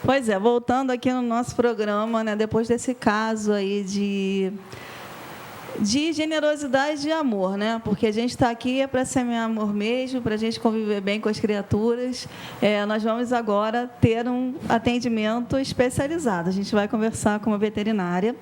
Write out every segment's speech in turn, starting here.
Pois é, voltando aqui no nosso programa, né, depois desse caso aí de generosidade e amor, né? Porque a gente está aqui é para semear amor mesmo, para a gente conviver bem com as criaturas. Nós vamos agora ter um atendimento especializado. A gente vai conversar com uma veterinária.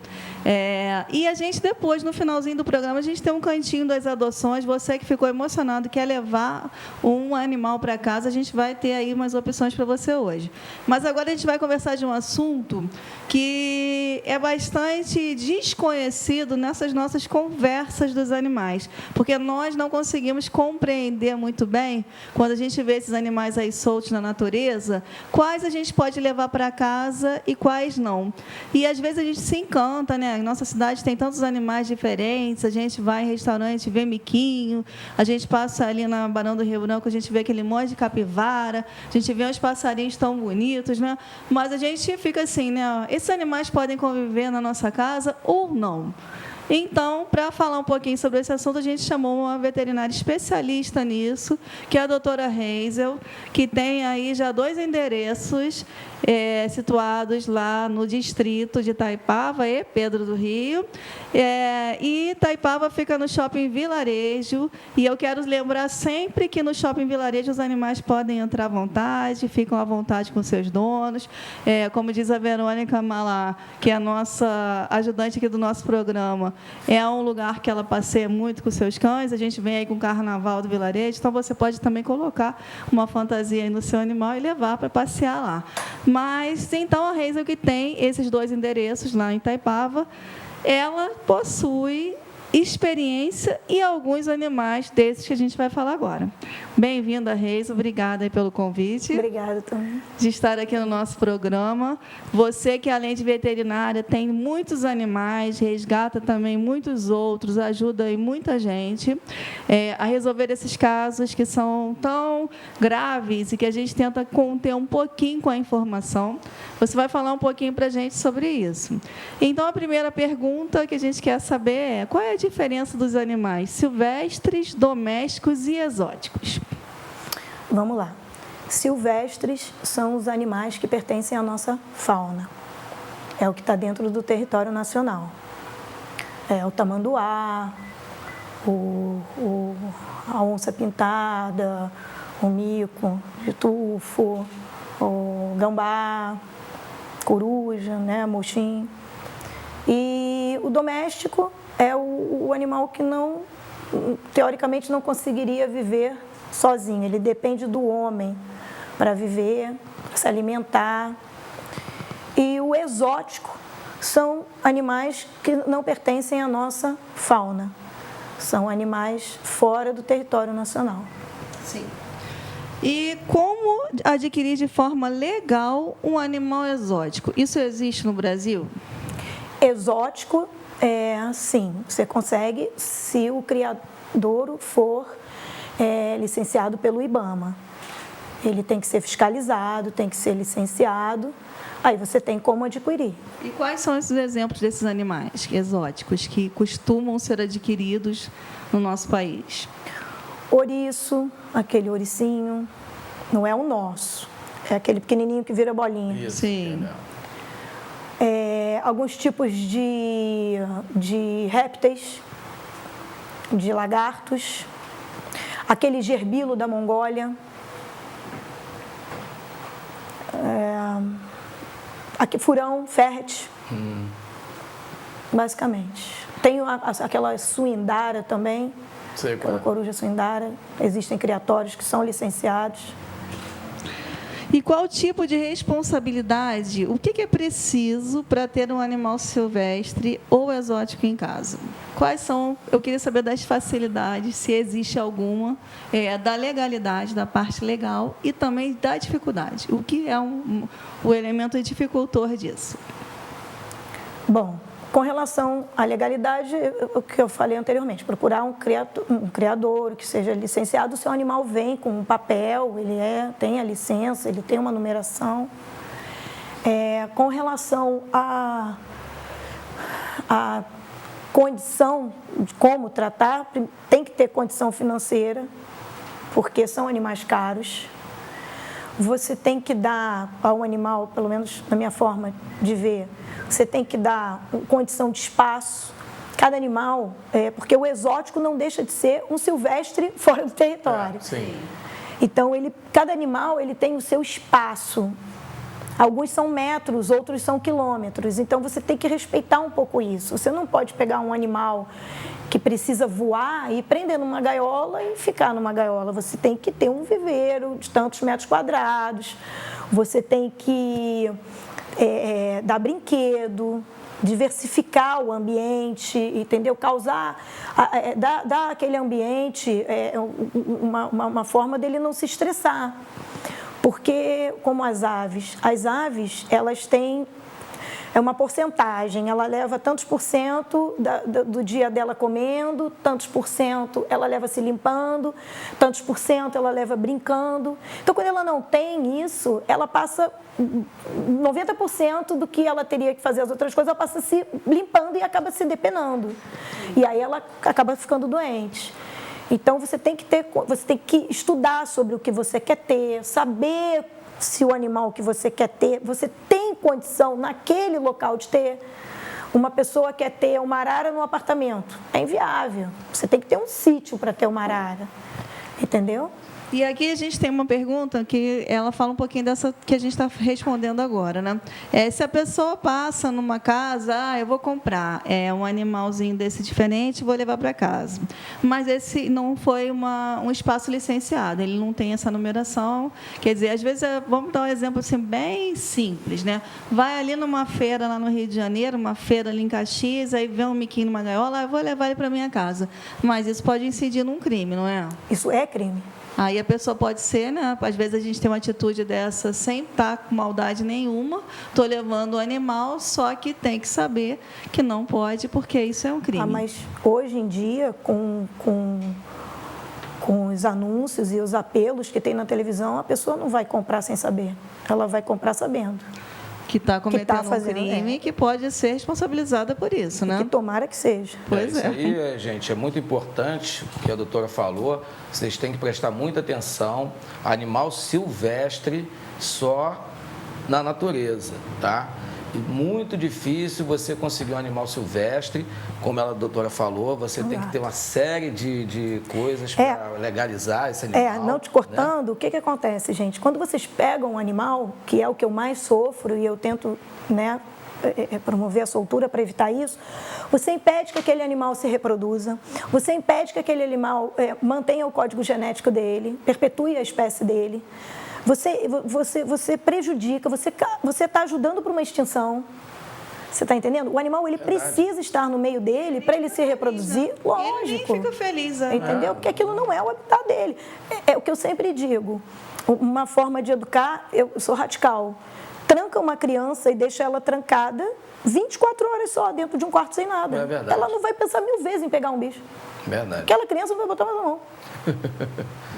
E a gente depois, no finalzinho do programa, a gente tem um cantinho das adoções. Você que ficou emocionado, quer levar um animal para casa, a gente vai ter aí umas opções para você hoje. Mas agora a gente vai conversar de um assunto que é bastante desconhecido nessas nossas conversas dos animais, porque nós não conseguimos compreender muito bem, quando a gente vê esses animais aí soltos na natureza, quais a gente pode levar para casa e quais não. E, às vezes, a gente se encanta, né? Em nossa cidade tem tantos animais diferentes, a gente vai em restaurante, vê miquinho, a gente passa ali na Barão do Rio Branco, a gente vê aquele monte de capivara, a gente vê uns passarinhos tão bonitos, né? Mas a gente fica assim, né? Esses animais podem conviver na nossa casa ou não? Então, para falar um pouquinho sobre esse assunto, a gente chamou uma veterinária especialista nisso, que é a doutora Hazel, que tem aí já 2 endereços situados lá no distrito de Itaipava e Pedro do Rio. E Itaipava fica no Shopping Vilarejo, e eu quero lembrar sempre que no Shopping Vilarejo os animais podem entrar à vontade, ficam à vontade com seus donos. Como diz a Verônica Malá, que é a nossa ajudante aqui do nosso programa, é um lugar que ela passeia muito com seus cães, a gente vem aí com o Carnaval do Vilarejo, então você pode também colocar uma fantasia aí no seu animal e levar para passear lá. Mas, então, a Hazel, que tem esses 2 endereços lá em Itaipava, ela possui experiência e alguns animais desses que a gente vai falar agora. Bem-vinda, Hazel. Obrigada aí pelo convite. Obrigada também. De estar aqui no nosso programa. Você que, além de veterinária, tem muitos animais, resgata também muitos outros, ajuda aí muita gente a resolver esses casos que são tão graves e que a gente tenta conter um pouquinho com a informação. Você vai falar um pouquinho para a gente sobre isso. Então, a primeira pergunta que a gente quer saber é: qual é a diferença dos animais silvestres, domésticos e exóticos? Vamos lá. Silvestres são os animais que pertencem à nossa fauna. É o que está dentro do território nacional. É o tamanduá, a onça pintada, o mico de tufo, o gambá, coruja, né, mochim. E o doméstico é o animal que teoricamente não conseguiria viver sozinho. Ele depende do homem para viver, para se alimentar. E o exótico são animais que não pertencem à nossa fauna. São animais fora do território nacional. Sim. E como adquirir de forma legal um animal exótico? Isso existe no Brasil? Exótico, sim. Você consegue se o criadouro for licenciado pelo IBAMA. Ele tem que ser fiscalizado, tem que ser licenciado, aí você tem como adquirir. E quais são esses exemplos desses animais exóticos que costumam ser adquiridos no nosso país? Ouriço, aquele ouricinho, não é o nosso, é aquele pequenininho que vira bolinha. Isso, sim. Alguns tipos de répteis, de lagartos, aquele gerbilo da Mongólia, aqui, furão, ferret, basicamente. Tem aquela suindara também, sei qual é. aquela coruja suindara. Existem criatórios que são licenciados. E qual tipo de responsabilidade, o que é preciso para ter um animal silvestre ou exótico em casa? Quais são, eu queria saber das facilidades, se existe alguma, da legalidade, da parte legal e também da dificuldade. O que é o elemento dificultor disso? Bom, com relação à legalidade, o que eu falei anteriormente, procurar um criador que seja licenciado. O seu animal vem com um papel, ele tem a licença, ele tem uma numeração. Com relação à condição de como tratar, tem que ter condição financeira, porque são animais caros. você tem que dar ao animal, pelo menos na minha forma de ver, você tem que dar condição de espaço. Cada animal, porque o exótico não deixa de ser um silvestre fora do território. Sim. Então, cada animal ele tem o seu espaço. Alguns são metros, outros são quilômetros. Então, você tem que respeitar um pouco isso. Você não pode pegar um animal que precisa voar e prender numa gaiola e ficar numa gaiola. Você tem que ter um viveiro de tantos metros quadrados. Você tem que dar brinquedo, diversificar o ambiente, entendeu? Dar àquele ambiente uma forma dele não se estressar. Porque, como as aves, elas têm uma porcentagem, ela leva tantos por cento do dia dela comendo, tantos por cento ela leva se limpando, tantos por cento ela leva brincando. Então, quando ela não tem isso, ela passa 90% do que ela teria que fazer as outras coisas, ela passa se limpando e acaba se depenando. E aí ela acaba ficando doente. Então, você tem que estudar sobre o que você quer ter, saber se o animal que você quer ter, você tem condição naquele local de ter. Uma pessoa quer ter uma arara no apartamento, é inviável. Você tem que ter um sítio para ter uma arara, entendeu? E aqui a gente tem uma pergunta que ela fala um pouquinho dessa que a gente está respondendo agora, né? Se a pessoa passa numa casa, eu vou comprar um animalzinho desse diferente, vou levar para casa. Mas esse não foi um espaço licenciado, ele não tem essa numeração. Quer dizer, às vezes, vamos dar um exemplo assim, bem simples, né? Vai ali numa feira lá no Rio de Janeiro, uma feira ali em Caxias, aí vê um miquinho numa gaiola, eu vou levar ele para minha casa. Mas isso pode incidir num crime, não é? Isso é crime. Aí a pessoa pode ser, né? Às vezes a gente tem uma atitude dessa sem estar com maldade nenhuma, estou levando o animal, só que tem que saber que não pode, porque isso é um crime. Mas hoje em dia, com os anúncios e os apelos que tem na televisão, a pessoa não vai comprar sem saber, ela vai comprar sabendo. Que está cometendo um crime que pode ser responsabilizada por isso, né? Que tomara que seja. Pois Isso aí, gente, é muito importante o que a doutora falou. Vocês têm que prestar muita atenção. Animal silvestre só na natureza, tá? E muito difícil você conseguir um animal silvestre, como a doutora falou, você tem que ter uma série de coisas para legalizar esse animal. Não te cortando, né? O que acontece, gente? Quando vocês pegam um animal, que é o que eu mais sofro e eu tento, né, promover a soltura para evitar isso, você impede que aquele animal se reproduza, você impede que aquele animal mantenha o código genético dele, perpetue a espécie dele. Você prejudica, você está ajudando para uma extinção. Você está entendendo? O animal ele precisa estar no meio dele para ele se reproduzir, lógico. Ele fica feliz, né? Entendeu? Porque aquilo não é o habitat dele. É o que eu sempre digo. Uma forma de educar, eu sou radical. Tranca uma criança e deixa ela trancada 24 horas só dentro de um quarto sem nada. É verdade. Ela não vai pensar 1000 vezes em pegar um bicho. Verdade. Aquela criança não vai botar mais a mão.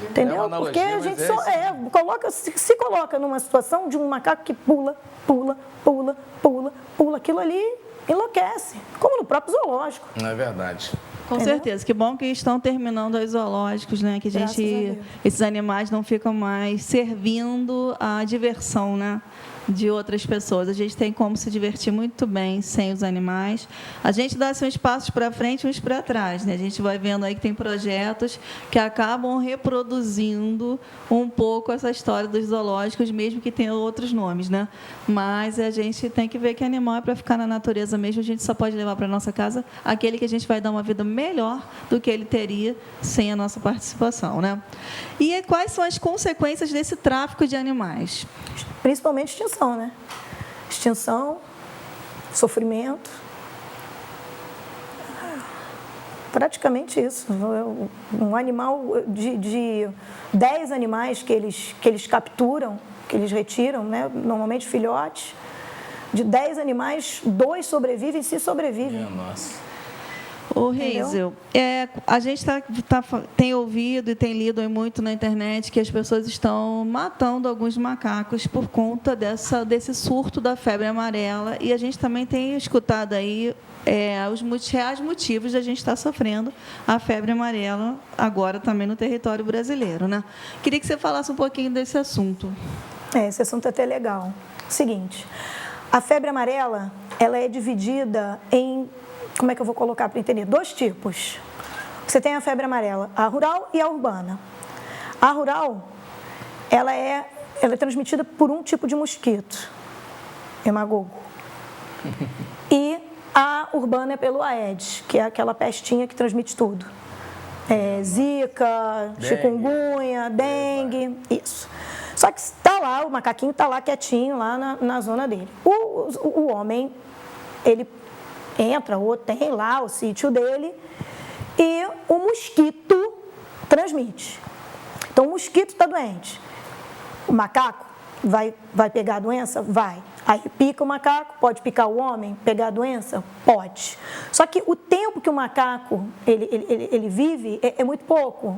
Entendeu? Analogia, porque a gente se coloca numa situação de um macaco que pula, aquilo ali enlouquece, como no próprio zoológico. Não é verdade. Com certeza. Que bom que estão terminando os zoológicos, né? Que esses animais não ficam mais servindo à diversão, né, de outras pessoas. A gente tem como se divertir muito bem sem os animais. A gente dá assim, uns passos para frente e uns para trás, né? A gente vai vendo aí que tem projetos que acabam reproduzindo um pouco essa história dos zoológicos, mesmo que tenham outros nomes, né? Mas a gente tem que ver que animal é para ficar na natureza mesmo. A gente só pode levar para nossa casa aquele que a gente vai dar uma vida melhor do que ele teria sem a nossa participação, né? E quais são as consequências desse tráfico de animais? Principalmente extinção, né? Extinção, sofrimento. Praticamente isso. Um animal de 10 animais que eles capturam, que eles retiram, né? Normalmente filhotes, de 10 animais, 2 sobrevivem, se sobrevivem. Nossa. Ô, Reisel, a gente tem ouvido e tem lido muito na internet que as pessoas estão matando alguns macacos por conta desse surto da febre amarela, e a gente também tem escutado aí os reais motivos de a gente estar sofrendo a febre amarela agora também no território brasileiro, né? Queria que você falasse um pouquinho desse assunto. Esse assunto é até legal. Seguinte, a febre amarela, ela é dividida em, como é que eu vou colocar para entender? 2 tipos. Você tem a febre amarela, a rural e a urbana. A rural, ela é transmitida por um tipo de mosquito, hemagogo. E a urbana é pelo Aedes, que é aquela pestinha que transmite tudo. Zika, chikungunya, dengue, isso. Só que está lá, o macaquinho está lá quietinho, lá na zona dele. O homem, ele entra ou tem lá o sítio dele e o mosquito transmite. Então, o mosquito está doente. O macaco vai pegar a doença? Vai. Aí pica o macaco, pode picar o homem, pegar a doença? Pode. Só que o tempo que o macaco ele vive é muito pouco.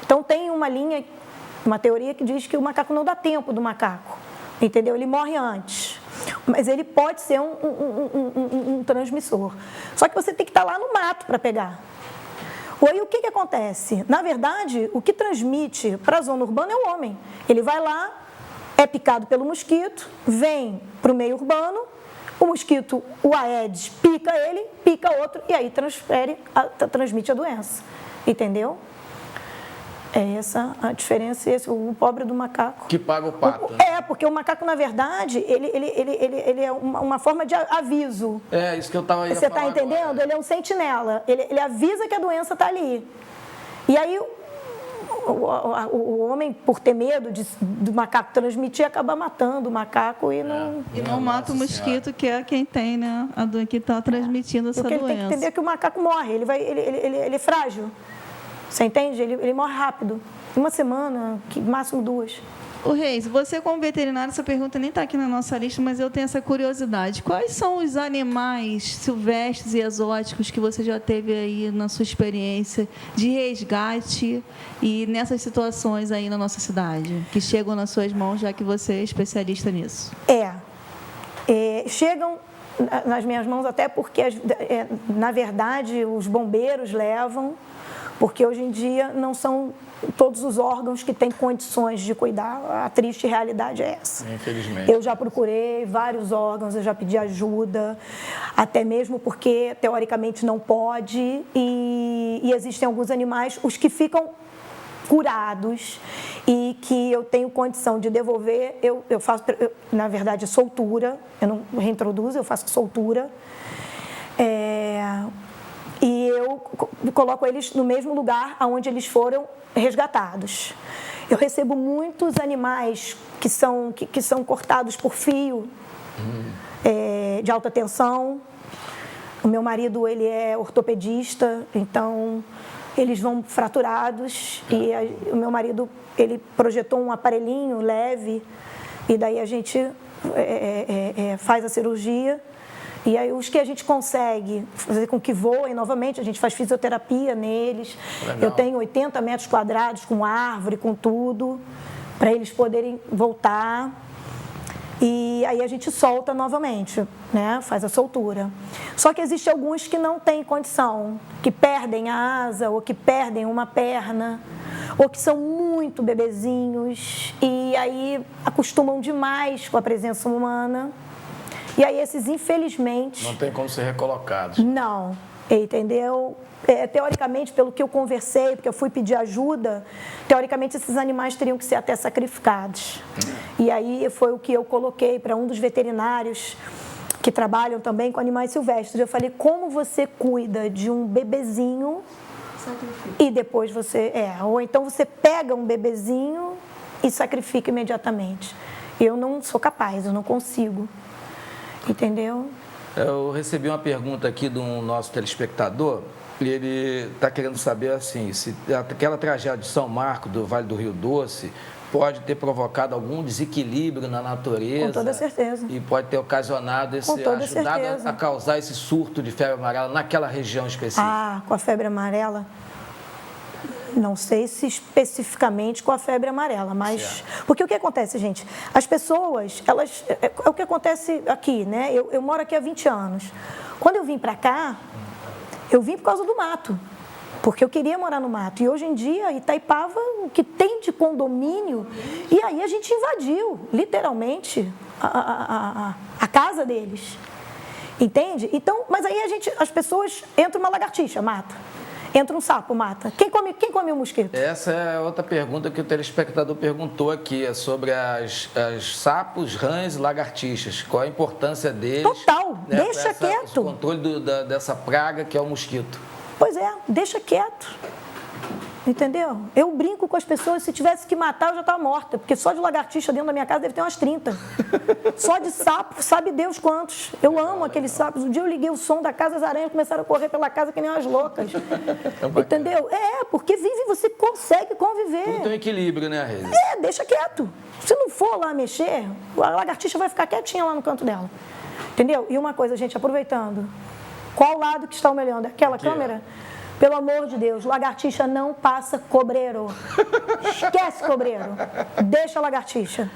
Então tem uma teoria que diz que o macaco não dá tempo do macaco, entendeu? Ele morre antes, mas ele pode ser um transmissor. Só que você tem que estar lá no mato para pegar. Aí o que acontece? Na verdade, o que transmite para a zona urbana é o homem. Ele vai lá, é picado pelo mosquito, vem para o meio urbano, o mosquito, o Aedes, pica ele, pica outro, e aí transmite a doença. Entendeu? É essa a diferença, o pobre do macaco. Que paga o pato. Né? Porque o macaco, na verdade, ele é uma forma de aviso. Isso que eu estava Você está entendendo? Agora. Ele é um sentinela. Ele avisa que a doença está ali. E aí, o homem, por ter medo do macaco transmitir, acaba matando o macaco e não... E não mata o mosquito, que é quem tem, né? Que está transmitindo essa doença. Porque ele tem que entender que o macaco morre, ele é frágil. Você entende? Ele morre rápido. 1 semana, máximo 2. O Reis, você como veterinário, essa pergunta nem está aqui na nossa lista, mas eu tenho essa curiosidade. Quais são os animais silvestres e exóticos que você já teve aí na sua experiência de resgate e nessas situações aí na nossa cidade, que chegam nas suas mãos, já que você é especialista nisso? Chegam nas minhas mãos até porque, na verdade, os bombeiros levam, porque hoje em dia não são todos os órgãos que têm condições de cuidar. A triste realidade é essa. Infelizmente. Eu já procurei vários órgãos, eu já pedi ajuda, até mesmo porque, teoricamente, não pode, e existem alguns animais, os que ficam curados e que eu tenho condição de devolver, eu faço, na verdade, soltura, eu não reintroduzo, eu faço soltura. E eu coloco eles no mesmo lugar onde eles foram resgatados. Eu recebo muitos animais que são cortados por fio de alta tensão. O meu marido, ele é ortopedista, então eles vão fraturados. E o meu marido, ele projetou um aparelhinho leve e daí a gente faz a cirurgia. E aí os que a gente consegue fazer com que voem novamente, a gente faz fisioterapia neles. Legal. Eu tenho 80 metros quadrados com árvore, com tudo, para eles poderem voltar. E aí a gente solta novamente, né? Faz a soltura. Só que existem alguns que não têm condição, que perdem a asa ou que perdem uma perna, ou que são muito bebezinhos e aí acostumam demais com a presença humana. E aí esses, infelizmente... Não tem como ser recolocados. Não, entendeu? Teoricamente, pelo que eu conversei, porque eu fui pedir ajuda, teoricamente esses animais teriam que ser até sacrificados. E aí foi o que eu coloquei para um dos veterinários que trabalham também com animais silvestres. Eu falei, como você cuida de um bebezinho e depois você... ou então você pega um bebezinho e sacrifica imediatamente. Eu não sou capaz, eu não consigo. Entendeu? Eu recebi uma pergunta aqui de um nosso telespectador e ele está querendo saber assim, se aquela tragédia de São Marcos, do Vale do Rio Doce, pode ter provocado algum desequilíbrio na natureza. Com toda certeza. E pode ter ocasionado ajudado a causar esse surto de febre amarela naquela região específica. Ah, com a febre amarela? Não sei se especificamente com a febre amarela, mas... Certo. Porque o que acontece, gente? As pessoas, elas... É o que acontece aqui, né? Eu moro aqui há 20 anos. Quando eu vim para cá, eu vim por causa do mato. Porque eu queria morar no mato. E hoje em dia, Itaipava, o que tem de condomínio... E aí a gente invadiu, literalmente, a casa deles. Entende? Então, mas aí as pessoas... Entra uma lagartixa, mata. Entra um sapo, mata. Quem come o mosquito? Essa é outra pergunta que o telespectador perguntou aqui, é sobre as sapos, rãs e lagartixas. Qual a importância deles? Total, né, deixa quieto. O controle dessa praga que é o mosquito. Pois é, deixa quieto. Entendeu? Eu brinco com as pessoas, se tivesse que matar, eu já estava morta. Porque só de lagartixa dentro da minha casa deve ter umas 30. Só de sapo, sabe Deus quantos. Eu amo aqueles sapos. Um dia eu liguei o som da casa, as aranhas começaram a correr pela casa que nem umas loucas. Entendeu? Porque você consegue conviver. Tudo tem um equilíbrio, né, Reis? Deixa quieto. Se não for lá mexer, a lagartixa vai ficar quietinha lá no canto dela. Entendeu? E uma coisa, gente, aproveitando. Qual lado que está olhando? Aquela câmera? Pelo amor de Deus, lagartixa não passa cobreiro. Esquece cobreiro. Deixa a lagartixa.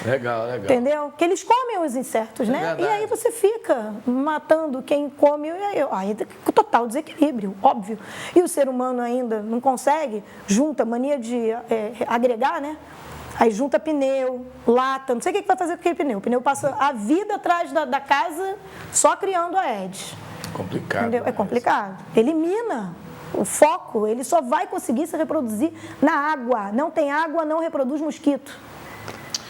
Legal. Entendeu? Porque eles comem os insetos, né? E aí você fica matando quem come. Aí total desequilíbrio, óbvio. E o ser humano ainda não consegue, junta mania de agregar, né? Aí junta pneu, lata, não sei o que vai fazer com aquele pneu. O pneu passa a vida atrás da casa só criando Aedes. Complicado. Entendeu? É complicado. Elimina o foco, ele só vai conseguir se reproduzir na água. Não tem água, não reproduz mosquito.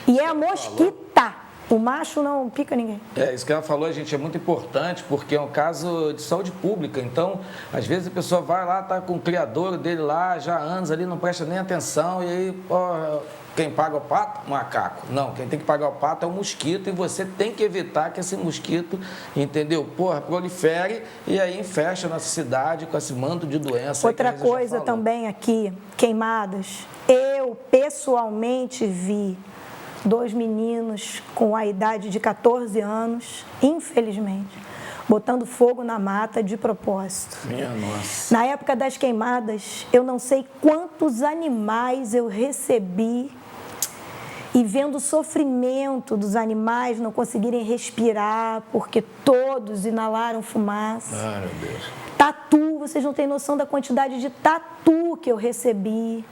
E é a mosquita. O macho não pica ninguém. Isso que ela falou, gente, é muito importante, porque é um caso de saúde pública. Então, às vezes a pessoa vai lá, tá com o criador dele lá, já há anos ali, não presta nem atenção, e aí, quem paga o pato? O macaco. Não, quem tem que pagar o pato é o mosquito, e você tem que evitar que esse mosquito, entendeu? Prolifere e aí fecha a nossa cidade com esse manto de doença. Outra coisa também aqui, queimadas. Eu, pessoalmente, vi 2 meninos com a idade de 14 anos, infelizmente, botando fogo na mata de propósito. Minha nossa. Na época das queimadas, eu não sei quantos animais eu recebi e vendo o sofrimento dos animais não conseguirem respirar porque todos inalaram fumaça. Ai, meu Deus. Tatu, vocês não têm noção da quantidade de tatu que eu recebi.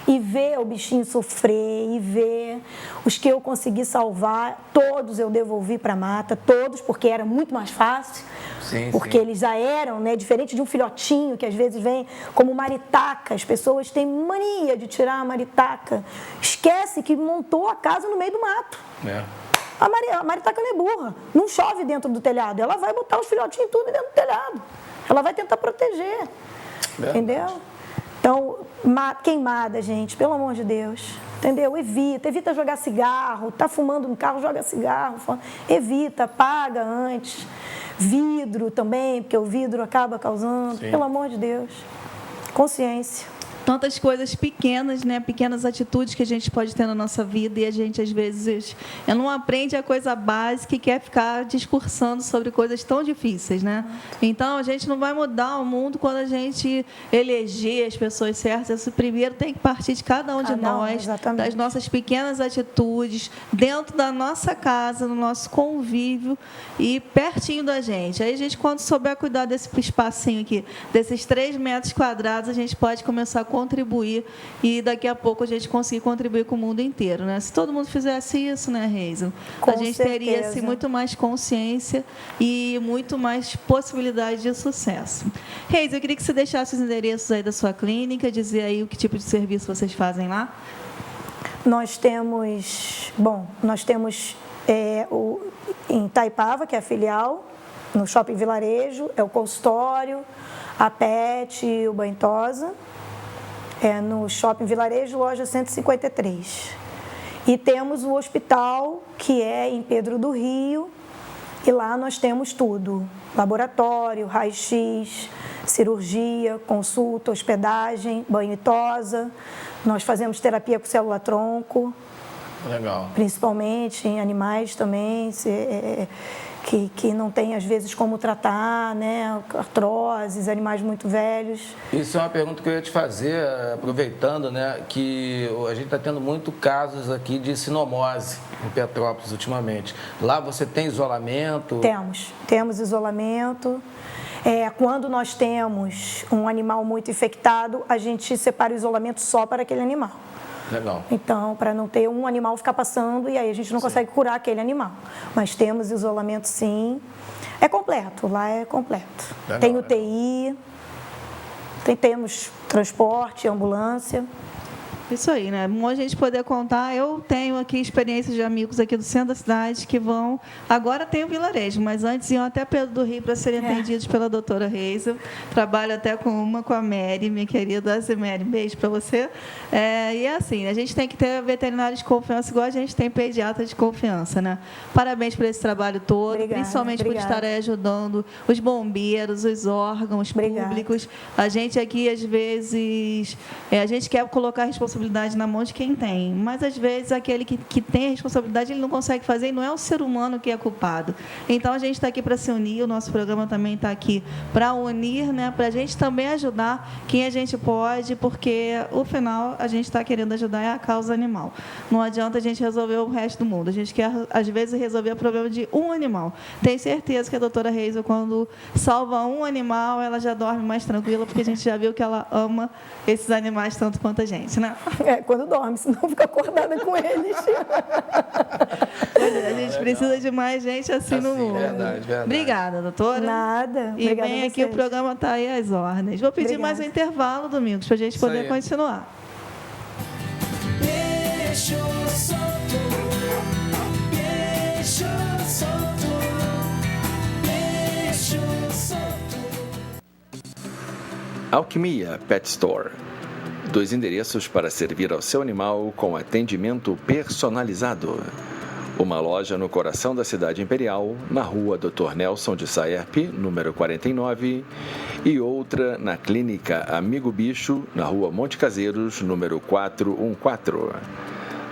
E ver o bichinho sofrer, e ver os que eu consegui salvar, todos eu devolvi para a mata, todos, porque era muito mais fácil, porque eles já eram, né, diferente de um filhotinho que às vezes vem como maritaca, as pessoas têm mania de tirar a maritaca, esquece que montou a casa no meio do mato. A maritaca não é burra, não chove dentro do telhado, ela vai botar os filhotinhos tudo dentro do telhado, ela vai tentar proteger, entendeu? Então, queimada, gente, pelo amor de Deus, entendeu? Evita jogar cigarro, tá fumando no carro, joga cigarro, evita, apaga antes. Vidro também, porque o vidro acaba causando, pelo amor de Deus, consciência. Tantas coisas pequenas, né? Pequenas atitudes que a gente pode ter na nossa vida e a gente, às vezes, não aprende a coisa básica e quer ficar discursando sobre coisas tão difíceis, né? Então, a gente não vai mudar o mundo quando a gente eleger as pessoas certas. Isso primeiro tem que partir de cada um de nós, das nossas pequenas atitudes, dentro da nossa casa, no nosso convívio e pertinho da gente. Aí, a gente, quando souber cuidar desse espacinho aqui, desses 3 metros quadrados, a gente pode começar a contribuir e daqui a pouco a gente conseguir contribuir com o mundo inteiro, né? Se todo mundo fizesse isso, né, Reisa? A gente teria assim, muito mais consciência e muito mais possibilidade de sucesso. Reisa, eu queria que você deixasse os endereços aí da sua clínica, dizer aí o que tipo de serviço vocês fazem lá. Nós temos, em Itaipava, que é a filial, no Shopping Vilarejo, é o consultório, a PET e o Banhosa. No Shopping Vilarejo, loja 153. E temos o hospital, que é em Pedro do Rio, e lá nós temos tudo. Laboratório, raio-x, cirurgia, consulta, hospedagem, banho e tosa. Nós fazemos terapia com célula-tronco. Legal. Principalmente em animais também, que não tem, às vezes, como tratar, né? Artroses, animais muito velhos. Isso é uma pergunta que eu ia te fazer, aproveitando, né, que a gente está tendo muito casos aqui de sinomose em Petrópolis ultimamente. Lá você tem isolamento? Temos isolamento. Quando nós temos um animal muito infectado, a gente separa o isolamento só para aquele animal. Legal. Então, para não ter um animal ficar passando e aí a gente não consegue curar aquele animal. Mas temos isolamento, sim. É completo, lá é completo. Legal, tem UTI, temos transporte, ambulância. Isso aí, né? Bom a gente poder contar. Eu tenho aqui experiências de amigos aqui do centro da cidade que vão... Agora tem o vilarejo, mas antes iam até Pedro do Rio para serem atendidos pela doutora Reis. Eu trabalho até com a Mary, minha querida Mary. Beijo para você. E é assim, a gente tem que ter veterinários de confiança, igual a gente tem pediatra de confiança, né? Parabéns por esse trabalho todo, principalmente por estar aí ajudando os bombeiros, os órgãos públicos. A gente aqui, às vezes, a gente quer colocar a responsabilidade na mão de quem tem, mas às vezes aquele que tem a responsabilidade ele não consegue fazer e não é o ser humano que é culpado. Então a gente está aqui para se unir, o nosso programa também está aqui para unir, né, para a gente também ajudar quem a gente pode, porque o final a gente está querendo ajudar é a causa animal. Não adianta a gente resolver o resto do mundo, a gente quer às vezes resolver o problema de um animal. Tenho certeza que a doutora Reis, quando salva um animal, ela já dorme mais tranquila, porque a gente já viu que ela ama esses animais tanto quanto a gente, né? Quando dorme, senão fica acordada com eles. A gente precisa de mais gente assim no mundo. Verdade. Obrigada, doutora. Nada. E vem aqui, o programa está aí às ordens. Vou pedir mais um intervalo, Domingos, para a gente poder continuar. Deixa eu solto, deixa eu solto, deixa eu solto. Alquimia Pet Store. 2 endereços para servir ao seu animal com atendimento personalizado. Uma loja no coração da cidade imperial, na rua Dr. Nelson de Saerpe, número 49, e outra na clínica Amigo Bicho, na rua Monte Caseiros, número 414.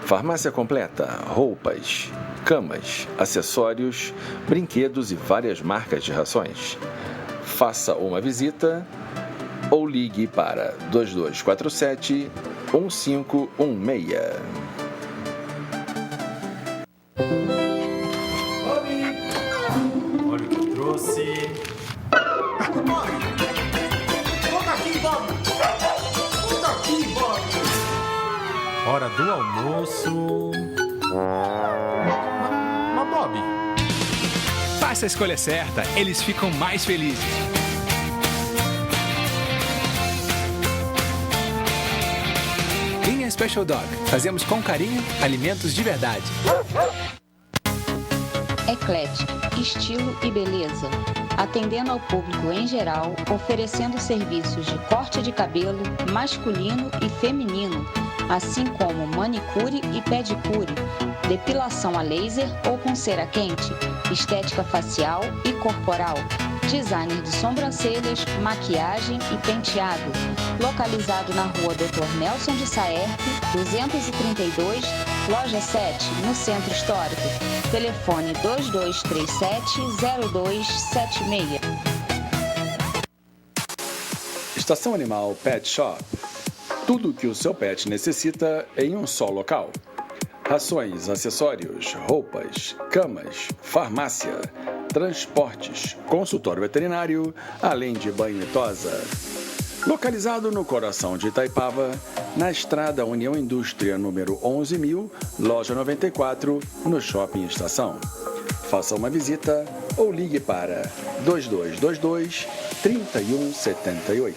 Farmácia completa, roupas, camas, acessórios, brinquedos e várias marcas de rações. Faça uma visita ou ligue para 2247-1516. Olha o que eu trouxe. Bob! Volta aqui, Bob! Volta aqui, Bob! Hora do almoço. Mas Bob... Faça a escolha certa, eles ficam mais felizes. Linha Special Dog. Fazemos com carinho alimentos de verdade. Eclético, estilo e beleza. Atendendo ao público em geral, oferecendo serviços de corte de cabelo masculino e feminino, assim como manicure e pedicure, depilação a laser ou com cera quente, estética facial e corporal, designer de sobrancelhas, maquiagem e penteado. Localizado na rua Dr. Nelson de Saerpe, 232, loja 7, no Centro Histórico. Telefone 2237-0276. Estação Animal Pet Shop. Tudo o que o seu pet necessita em um só local. Rações, acessórios, roupas, camas, farmácia, transportes, consultório veterinário, além de banho e tosa. Localizado no coração de Itaipava, na estrada União Indústria número 11.000, loja 94, no Shopping Estação. Faça uma visita ou ligue para 2222-3178.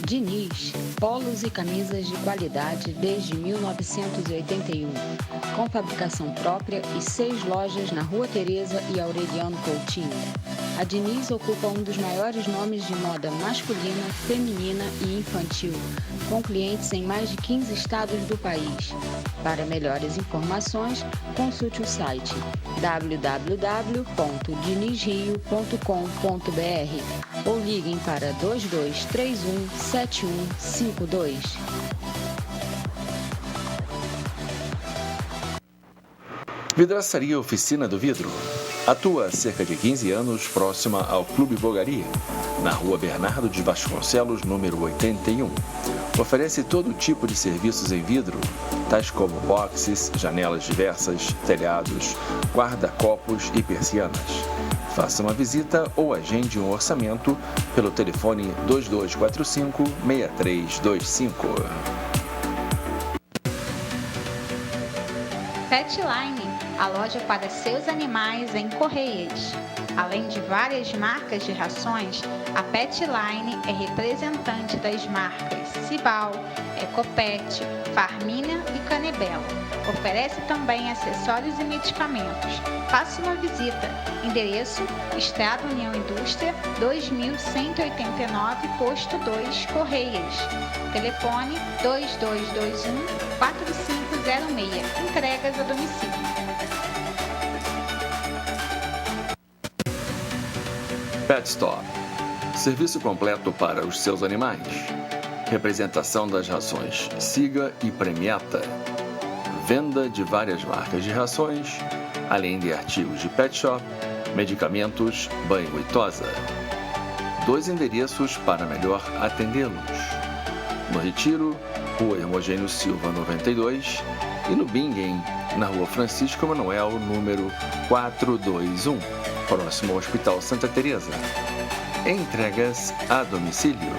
Diniz, polos e camisas de qualidade desde 1981, com fabricação própria e 6 lojas na Rua Teresa e Aureliano Coutinho. A Diniz ocupa um dos maiores nomes de moda masculina, feminina e infantil, com clientes em mais de 15 estados do país. Para melhores informações, consulte o site www.dinizrio.com.br ou liguem para 2231 7152. Vidraçaria Oficina do Vidro. Atua há cerca de 15 anos próxima ao Clube Bogaria, na rua Bernardo de Vasconcelos, número 81. Oferece todo tipo de serviços em vidro, tais como boxes, janelas diversas, telhados, guarda-copos e persianas. Faça uma visita ou agende um orçamento pelo telefone 2245-6325. Petline, a loja para seus animais em Correias. Além de várias marcas de rações, a Petline é representante das marcas Cibal, Ecopet, Farmina e Canebel. Oferece também acessórios e medicamentos. Faça uma visita. Endereço: Estrada União Indústria, 2189, Posto 2, Correias. Telefone 2221-4506. Entregas a domicílio. Pet Stop. Serviço completo para os seus animais. Representação das rações Siga e Premiata. Venda de várias marcas de rações, além de artigos de pet shop, medicamentos, banho e tosa. 2 endereços para melhor atendê-los. No Retiro, Rua Hermogênio Silva 92, e no Bingen, na Rua Francisco Manuel, número 421, próximo ao Hospital Santa Teresa. Entregas a domicílio.